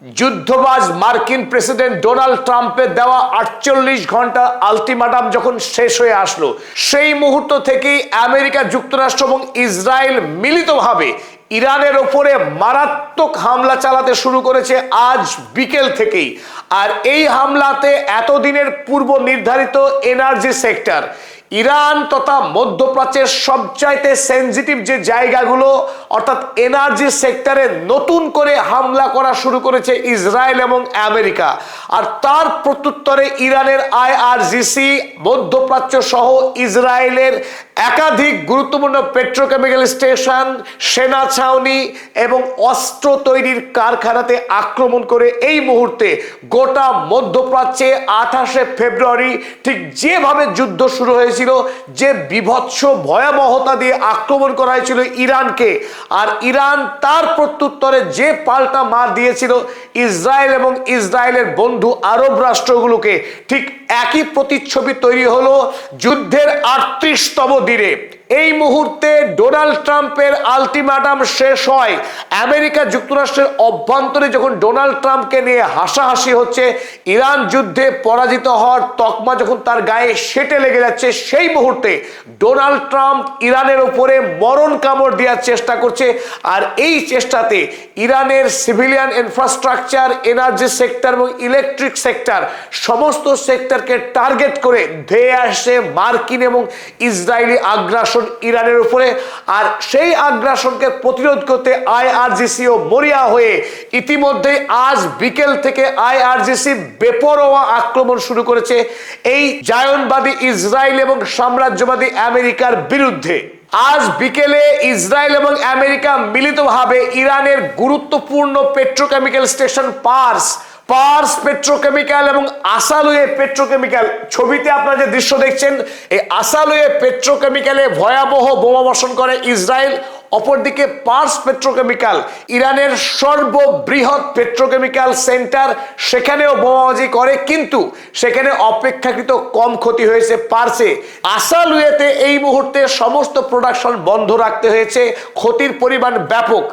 যুদ্ধবাজ মার্কিন president Donald ট্রাম্পের দেওয়া 48 ঘন্টা আলটিমেটাম যখন শেষ হয়ে আসলো, সেই মুহূর্ত থেকেই আমেরিকা যুক্তরাষ্ট্র এবং ইসরায়েল মিলিতভাবে ইরানের ওপরে মারাত্মক হামলা চালাতে শুরু করেছে আজ বিকেল থেকেই। আর এই হামলাতে এতদিনের পূর্ব নির্ধারিত এনার্জি সেক্টর, ইরান তথা মধ্যপ্রাচ্যের সবচাইতে সেনজিটিভ যে জায়গাগুলো অর্থাৎ এনার্জি সেক্টরে নতুন করে হামলা করা শুরু করেছে ইসরায়েল এবং আমেরিকা। আর তার প্রত্যুত্তরে ইরানের আইআরজিসি মধ্যপ্রাচ্য সহ ইসরায়েলের একাধিক গুরুত্বপূর্ণ পেট্রোকেমিক্যাল স্টেশন, সেনা ছাউনি এবং অস্ত্র তৈরির কারখানাতে আক্রমণ করে এই মুহূর্তে গোটা মধ্যপ্রাচ্যে 28শে ফেব্রুয়ারি ঠিক যেভাবে যুদ্ধ শুরু হয়েছিল, যে বিভৎস ভয়াবহতা দিয়ে আক্রমণ করা হয়েছিল ইরানকে, আর ইরান তার প্রত্যুত্তরে যে পাল্টা মার দিয়েছিল ইসরায়েল এবং ইসরায়েলের বন্ধু আরব রাষ্ট্রগুলোকে, ঠিক একই প্রতিচ্ছবি তৈরি হলো যুদ্ধের 38তম দিনে। এই মুহূর্তে ডোনাল্ড ট্রাম্পের আলটিমেটাম শেষ হয়। আমেরিকা যুক্তরাষ্ট্রের অভ্যন্তরে যখন ডোনাল্ড ট্রাম্পকে নিয়ে হাসাহাসি হচ্ছে, ইরান যুদ্ধে পরাজিত হওয়ার তকমা যখন তার গায়ে সেটে লেগে যাচ্ছে, সেই মুহূর্তে ডোনাল্ড ট্রাম্প ইরানের উপরে মরণ কামড় দেওয়ার চেষ্টা করছে। আর এই চেষ্টাতে ইরানের সিভিলিয়ান ইনফ্রাস্ট্রাকচার, এনার্জি সেক্টর এবং ইলেকট্রিক সেক্টর, সমস্ত সেক্টরকে টার্গেট করে ধেয়ে আসছে মার্কিন এবং ইসরায়েলি আগ্রাসন ইরানের উপরে। আর সেই আগ্রাসনকে প্রতিরোধ করতে আইআরজিসিও মরিয়া হয়ে ইতিমধ্যে আজ বিকেল থেকে আইআরজিসি বেপরোয়া আক্রমণ শুরু করেছে এই জায়নবাদী ইসরায়েল এবং সাম্রাজ্যবাদী আমেরিকার বিরুদ্ধে। আজ বিকেলে ইসরায়েল এবং আমেরিকা মিলিতভাবে ইরানের গুরুত্বপূর্ণ পেট্রোকেমিক্যাল স্টেশন পার্স পেট্রোকেমিক্যাল এবং আসালুয়ে পেট্রোকেমিক্যাল, ছবিতে আপনারা যে দৃশ্য দেখছেন, এই আসালুয়ে পেট্রোকেমিক্যালে ভয়াবহ বোমাবর্ষণ করে ইসরায়েল। অপরদিকে পার্স পেট্রোকেমিক্যাল, ইরানের সর্ববৃহৎ পেট্রোকেমিক্যাল সেন্টার, সেখানেও বোমাবাজি করে, কিন্তু সেখানে অপেক্ষাকৃত কম ক্ষতি হয়েছে পার্সে। আসালুয়েতে এই মুহূর্তে সমস্ত প্রোডাকশন বন্ধ রাখতে হয়েছে, ক্ষতির পরিমাণ ব্যাপক।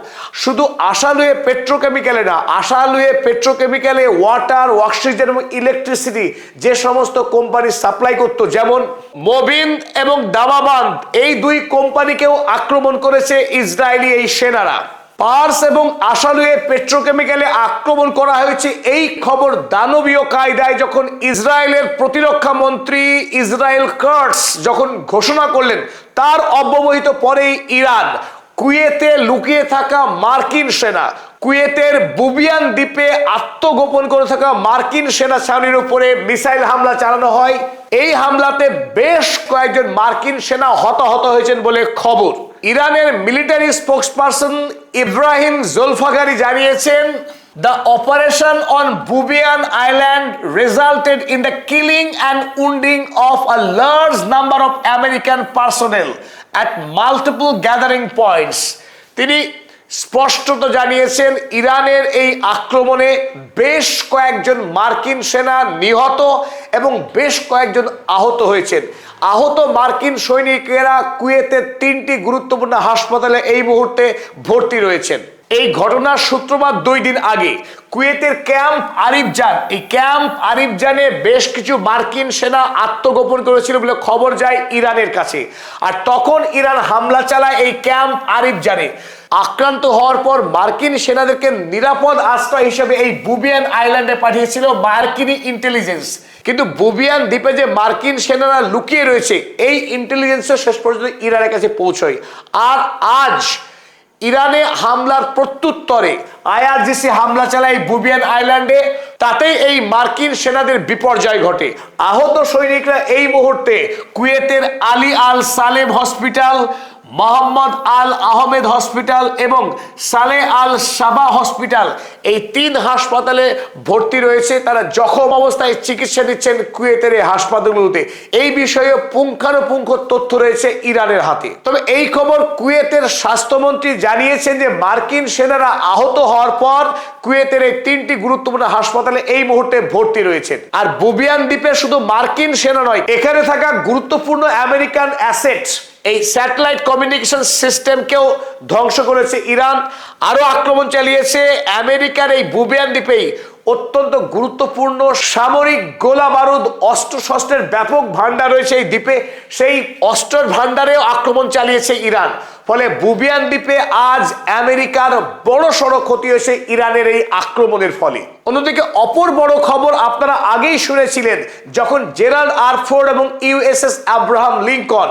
শুধু আসালুয়ে পেট্রোকেমিক্যালে না, আসালুয়ে পেট্রোকেমিক্যালে ওয়াটার, অক্সিজেন এবং ইলেকট্রিসিটি যে সমস্ত কোম্পানি সাপ্লাই করত, যেমন মোবিন এবং দামাবান্দ, এই দুই কোম্পানিকেও আক্রমণ করেছে ইসরায়েলি এই সেনারা। পার্স এবং আসালুয়ে পেট্রোকেমিক্যালে আক্রমণ করা হয়েছে, এই খবর দানবীয় কায়দায় যখন ইসরায়েলের প্রতিরক্ষা মন্ত্রী ইসরায়েল কাটস যখন ঘোষণা করলেন, তার অব্যবহিত পরেই ইরান কুয়েতে লুকিয়ে থাকা মার্কিন সেনা, কুয়েতের বুবিয়ান দ্বীপে আত্মগোপন করে থাকা মার্কিন সেনা ছাউনির উপরে মিসাইল হামলা চালানো হয়। এই হামলাতে বেশ কয়েকজন মার্কিন সেনা হতাহত হয়েছেন বলে খবর। ইরানের মিলিটারি স্পোকসপারসন ইব্রাহিম জোলফাগারি জানিয়েছেন, the operation on Bubiyan Island resulted in the killing and wounding of a large number of American personnel at multiple gathering points. তিনি স্পষ্টত জানিয়েছেন, ইরানের এই আক্রমণে বেশ কয়েকজন মার্কিন সেনা নিহত এবং বেশ কয়েকজন আহত হয়েছেন। আহত মার্কিন সৈনিকেরা কুয়েতের 3টি গুরুত্বপূর্ণ হাসপাতালে এই মুহূর্তে ভর্তি রয়েছেন। এই ঘটনার সূত্রপাত 2 দিন আগে কুয়েতের ক্যাম্প আরিফজান, এই ক্যাম্প আরিফজানে বেশ কিছু মার্কিন সেনা আত্মগোপন করেছিল বলে খবর যায় ইরানের কাছে। আর তখন ইরান হামলা চালায় এই ক্যাম্প আরিফজানে। আক্রান্ত হওয়ার পর মার্কিন সেনাদেরকে নিরাপদ আশ্রয় হিসেবে এই বুবিয়ান আইল্যান্ডে পাঠিয়েছিল মার্কিনী ইন্টেলিজেন্স। কিন্তু বুবিয়ান দ্বীপে যে মার্কিন সেনারা লুকিয়ে রয়েছে, এই ইন্টেলিজেন্সও শেষ পর্যন্ত ইরানের কাছে পৌঁছয়। আর আজ ইরানে হামলার প্রত্যুত্তরে আইআরজিসি হামলা চালায় বুবিয়ান আইল্যান্ডে, তাতেই এই মার্কিন সেনাদের বিপর্যয় ঘটে। আহত সৈনিকরা এই মুহূর্তে কুয়েতের আলী আল সালেম হসপিটাল, মোহাম্মদ আল আহমেদ হসপিটাল এবং সালে আল সাবা হসপিটাল, এই 3 হাসপাতালে ভর্তি রয়েছে। তারা জখম অবস্থায় চিকিৎসা দিচ্ছেন কুয়েতের এই হাসপাতালগুলোতে। এই বিষয়ে পুঙ্খানুপুঙ্খ তথ্য রয়েছে ইরানের হাতে। তবে এই খবর কুয়েতের স্বাস্থ্যমন্ত্রী জানিয়েছেন যে মার্কিন সেনারা আহত হওয়ার পর কুয়েতের এই 3টি গুরুত্বপূর্ণ হাসপাতালে এই মুহূর্তে ভর্তি রয়েছেন। আর বুবিয়ান দ্বীপে শুধু মার্কিন সেনা নয়, এখানে থাকা গুরুত্বপূর্ণ আমেরিকান অ্যাসেট, এই স্যাটেলাইট কমিউনিকেশন সিস্টেমকেও ধ্বংস করেছে ইরান। আরো আক্রমণ চালিয়েছে আমেরিকার এই বুবিয়ান দ্বীপেই অত্যন্ত গুরুত্বপূর্ণ সামরিক গোলা বারুদ অস্ত্র শস্ত্রের ব্যাপক ভান্ডার রয়েছে এই দ্বীপে, সেই অস্ত্রের ভান্ডারেও আক্রমণ চালিয়েছে ইরান। ফলে বুবিয়ান দ্বীপে আজ আমেরিকার বড় সড়ো ক্ষতি হয়েছে ইরানের এই আক্রমণের ফলে। অন্যদিকে অপর বড় খবর আপনারা আগেই শুনেছিলেন, যখন জেরাল্ড আর ফোর্ড এবং ইউএসএস আব্রাহাম লিঙ্কন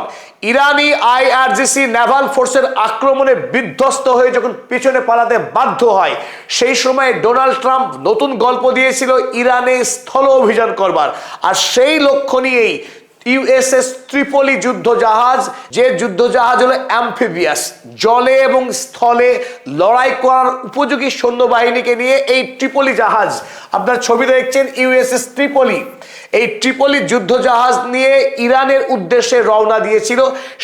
ইরানি আইআরজিসি নেভাল ফোর্সের আক্রমণে বিধ্বস্ত হয়ে যখন পিছনে পালাতে বাধ্য হয়, সেই সময় ডোনাল্ড ট্রাম্প নতুন গল্প দিয়েছিল ইরানে স্থল অভিযান করবার। আর সেই লক্ষ্য নিয়েই ইউএসএস ত্রিপলি যুদ্ধ জাহাজ, যে যুদ্ধ জাহাজ হলো অ্যাম্ফিবিয়াস, জলে এবং স্থলে লড়াই করার উপযোগী সৈন্যবাহিনীকে নিয়ে এই ত্রিপলি জাহাজ, আপনার ছবি দেখছেন ইউএসএস ত্রিপলি, এই ট্রিপলি যুদ্ধ জাহাজ নিয়ে ইরানের উদ্দেশ্যে রওনা দিয়েছিল।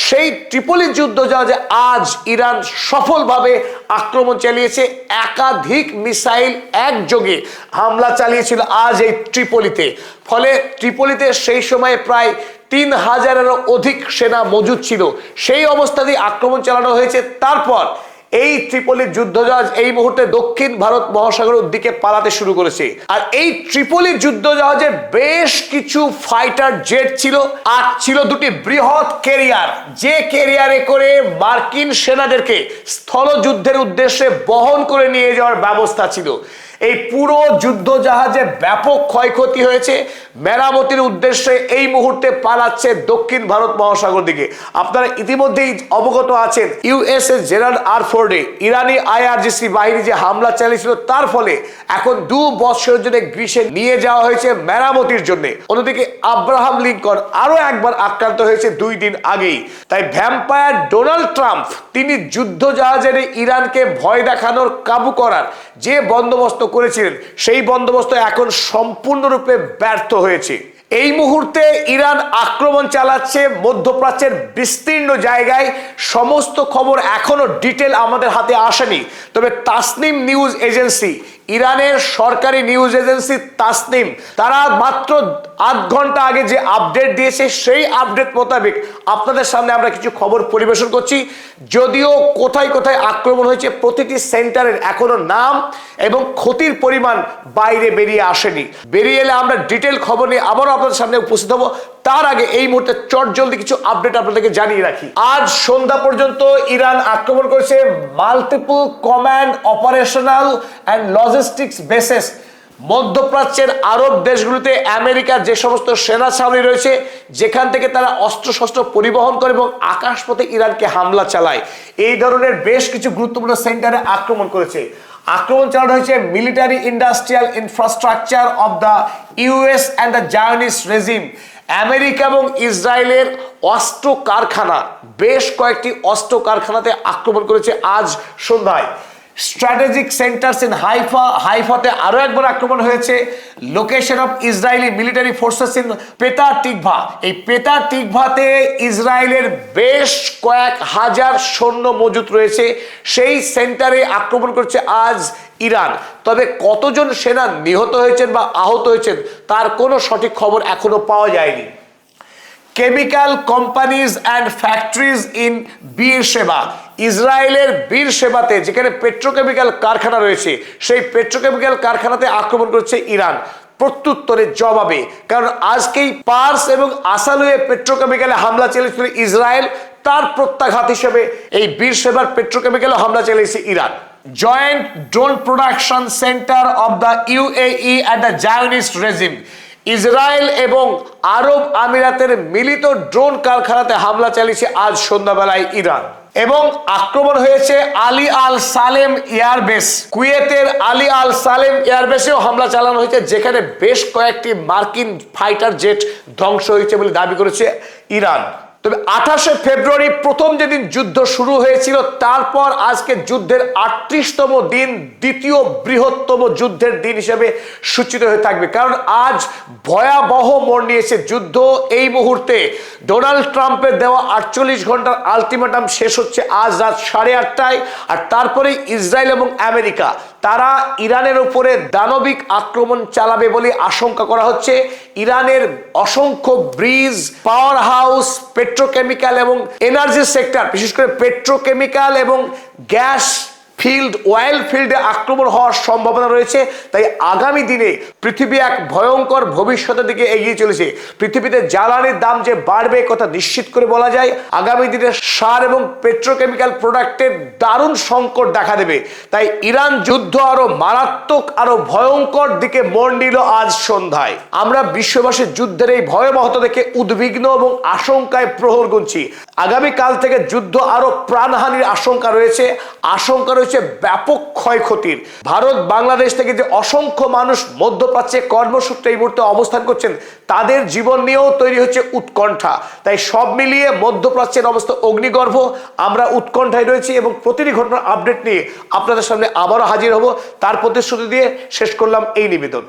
সেই ট্রিপলি যুদ্ধ জাহাজে আজ ইরান সফলভাবে আক্রমণ চালিয়েছে, একাধিক মিসাইল একযোগে হামলা চালিয়েছিল আজ এই ট্রিপলিতে। ফলে ট্রিপলিতে সেই সময়ে প্রায় 3000-এরও অধিক সেনা মজুদ ছিল, সেই অবস্থাতেই আক্রমণ চালানো হয়েছে। তারপর এই ত্রিপলির যুদ্ধজাহাজ এই মুহূর্তে দক্ষিণ ভারত মহাসাগরের দিকে পালাতে শুরু করেছে। আর এই ত্রিপলির যুদ্ধজাহাজে বেশ কিছু ফাইটার জেট ছিল, আর ছিল দুটি বৃহৎ ক্যারিয়ার, যে ক্যারিয়ারে করে মার্কিন সেনাদেরকে স্থলযুদ্ধের উদ্দেশ্যে বহন করে নিয়ে যাওয়ার ব্যবস্থা ছিল। এই পুরো যুদ্ধজাহাজে ব্যাপক ক্ষয়ক্ষতি হয়েছে, মেরামতির উদ্দেশ্যে এই মুহূর্তে পালাচ্ছে দক্ষিণ ভারত মহাসাগর দিকে। আপনারা ইতিমধ্যেই অবগত আছেন ইউএসএস জেরাল্ড আর ফোর্ডে ইরানি আইআরজিসি বাহিনী যে হামলা চালিয়েছিল, তার ফলে এখন 2 বছরের জন্য গ্রিসে নিয়ে যাওয়া হয়েছে মেরামতির জন্য। অন্যদিকে আব্রাহাম লিঙ্কন আরো একবার আক্রান্ত হয়েছে 2 দিন আগেই। তাই ভ্যাম্পায়ার ডোনাল্ড ট্রাম্প তিনি যুদ্ধজাহাজের ইরানকে ভয় দেখানোর, কাবু করার যে বন্দোবস্ত করেছিলেন, সেই বন্দোবস্ত এখন সম্পূর্ণরূপে ব্যর্থ হয়েছে। এই মুহূর্তে ইরান আক্রমণ চালাচ্ছে মধ্যপ্রাচ্যের বিস্তীর্ণ জায়গায়। সমস্ত খবর এখনো ডিটেল আমাদের হাতে আসেনি, তবে তাসনিম নিউজ এজেন্সি, ইরানের সরকারি নিউজ এজেন্সি তাসনিম, তারা মাত্র 8 ঘন্টা আগে যে আপডেট দিয়েছে, সেই আপডেট মোতাবেক আপনাদের সামনে আমরা কিছু খবর পরিবেশন করছি। যদিও কোথায় কোথায় আক্রমণ হয়েছে প্রতিটি সেন্টারের এখনো নাম এবং ক্ষতির পরিমাণ বাইরে বেরিয়ে আসেনি। বেরিয়ে এলে আমরা ডিটেল খবর নিয়ে আবারও আপনাদের সামনে উপস্থিত হব। তার আগে এই মুহূর্তে চটজলদি কিছু আপডেট আপনাদেরকে জানিয়ে রাখি। আজ সন্ধ্যা পর্যন্ত ইরান আক্রমণ করেছে multiple command operational and logistics bases. মধ্যপ্রাচ্যের আরব দেশগুলিতে আমেরিকার যে সমস্ত সেনা ছাউনি রয়েছে, যেখান থেকে তারা অস্ত্রশস্ত্র পরিবহন করে এবং আকাশপথে ইরানকে হামলা চালায়, এই ধরনের বেশ কিছু গুরুত্বপূর্ণ সেন্টারে আক্রমণ করেছে। আক্রমণ চালানো হয়েছে military industrial infrastructure of the US and the Zionist regime. America এবং ইসরায়েলের অস্ত্র কারখানা, বেশ কয়েকটি অস্ত্র কারখানাতে আক্রমণ করেছে আজ সন্ধ্যায়। স্ট্র্যাটেজিক সেন্টার্স ইন হাইফাতে আরো একবার আক্রমণ হয়েছে। Location of Israeli military forces in Petah Tikva, এই পেতার টিকভাতে ইসরায়েলের বেশ কয়েক হাজার সৈন্য মজুত রয়েছে, সেই সেন্টারে আক্রমণ করছে আজ ইরান। তবে কতজন সেনা নিহত হয়েছেন বা আহত হয়েছেন তার কোনো সঠিক খবর এখনো পাওয়া যায়নি। Chemical companies and factories in Beersheba, ইসরায়েলের বীরশেবাতে যেখানে পেট্রোকেমিক্যাল কারখানা রয়েছে, সেই পেট্রোকেমিক্যাল কারখানাতে আক্রমণ করছে ইরান প্রত্যুত্তরের জবাবে। কারণ আজকেই পার্স এবং আসালুয়ে পেট্রোকেমিক্যালে হামলা চালিয়েছিল ইসরায়েল, তার প্রত্যাঘাত হিসেবে এই বীরশেবার পেট্রোকেমিক্যালে হামলা চালিয়েছে Iran. Joint drone production centre of the UAE and the Zionist regime, Israel এবং আরব আমিরাতের মিলিত ড্রোন কারখানাতে হামলা চালিয়েছে আজ সন্ধ্যাবেলায় ইরান। এবং আক্রমণ হয়েছে আলী আল সালেম এয়ারবেস, কুয়েতের আলী আল সালেম এয়ারবেসেও হামলা চালানো হয়েছে, যেখানে বেশ কয়েকটি মার্কিন ফাইটার জেট ধ্বংস হয়েছে বলে দাবি করেছে ইরান। তবে 28শে ফেব্রুয়ারি প্রথম যেদিন যুদ্ধ শুরু হয়েছিল, তারপর আজকে যুদ্ধের 38তম দিন, দ্বিতীয় বৃহত্তম যুদ্ধের দিন হিসেবে সূচিত হয়ে থাকবে। কারণ আজ ভয়াবহ মোড় নিয়েছে যুদ্ধ। এই মুহূর্তে ডোনাল্ড ট্রাম্পের দেওয়া 48 ঘন্টার আলটিমেটাম শেষ হচ্ছে আজ রাত 8:30টায়। আর তারপরে ইসরায়েল এবং আমেরিকা তারা ইরানের উপরে দানবিক আক্রমণ চালাবে বলে আশঙ্কা করা হচ্ছে। ইরানের অসংখ্য ব্রিজ, পাওয়ার হাউস, পেট্রোকেমিক্যাল এবং এনার্জি সেক্টর, বিশেষ করে পেট্রোকেমিক্যাল এবং গ্যাস ফিল্ড, অয়েল ফিল্ডে আক্রমণ হওয়ার সম্ভাবনা রয়েছে। তাই আগামী দিনে পৃথিবী এক ভয়ঙ্কর ভবিষ্যতের দিকে এগিয়ে চলেছে। পৃথিবীতে জ্বালানির দাম যে বাড়বে কথা নিশ্চিত করে বলা যায়। আগামী দিনে সার এবং পেট্রোকেমিক্যাল প্রোডাক্টের দারুণ সংকট দেখা দেবে। তাই ইরান যুদ্ধ আরো মারাত্মক, আরো ভয়ঙ্কর দিকে মোড় নিল আজ সন্ধ্যায়। আমরা বিশ্ববাসীর যুদ্ধের এই ভয়াবহতা দেখে উদ্বিগ্ন এবং আশঙ্কায় প্রহর গুনছি। আগামীকাল থেকে যুদ্ধ আরো প্রাণহানির আশঙ্কা রয়েছে, ব্যাপক ক্ষয়ক্ষতির। ভারত বাংলাদেশ থেকে যে অসংখ্য মানুষ মধ্যপ্রাচ্যে কর্মসূত্রে এই মুহূর্তে অবস্থান করছেন, তাদের জীবন নিয়েও তৈরি হচ্ছে উৎকণ্ঠা। তাই সব মিলিয়ে মধ্যপ্রাচ্যের অবস্থা অগ্নিগর্ভ। আমরা উৎকণ্ঠায় রয়েছি এবং প্রতিটি ঘটনার আপডেট নিয়ে আপনাদের সামনে আবারও হাজির হব। তার প্রতিশ্রুতি দিয়ে শেষ করলাম এই নিবেদন।